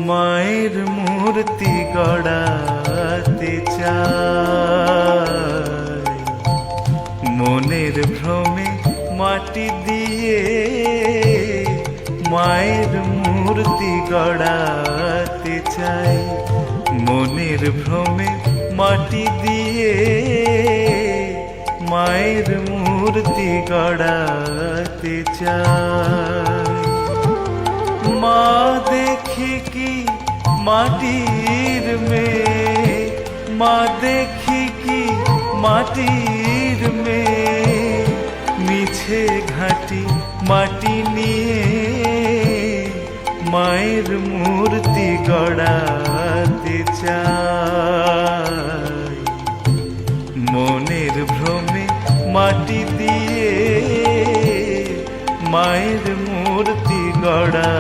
মায়ের মূর্তি গড়াতে চাই, মনের ভ্রমে মাটি দিয়ে মায়ের মূর্তি গড়াতে চাই, মনের ভ্রমে মাটি দিয়ে মায়ের মূর্তি গড়াতে চাই। মা দেখি কি মাটির মেয়ে, মা দেখি কি মাটির মেয়ে, মিছে ঘাটি মাটি নিয়ে মায়ের মূর্তি গড়াতে চাই, মনের ভ্রমে মাটি দিয়ে মায়ের মূর্তি গড়া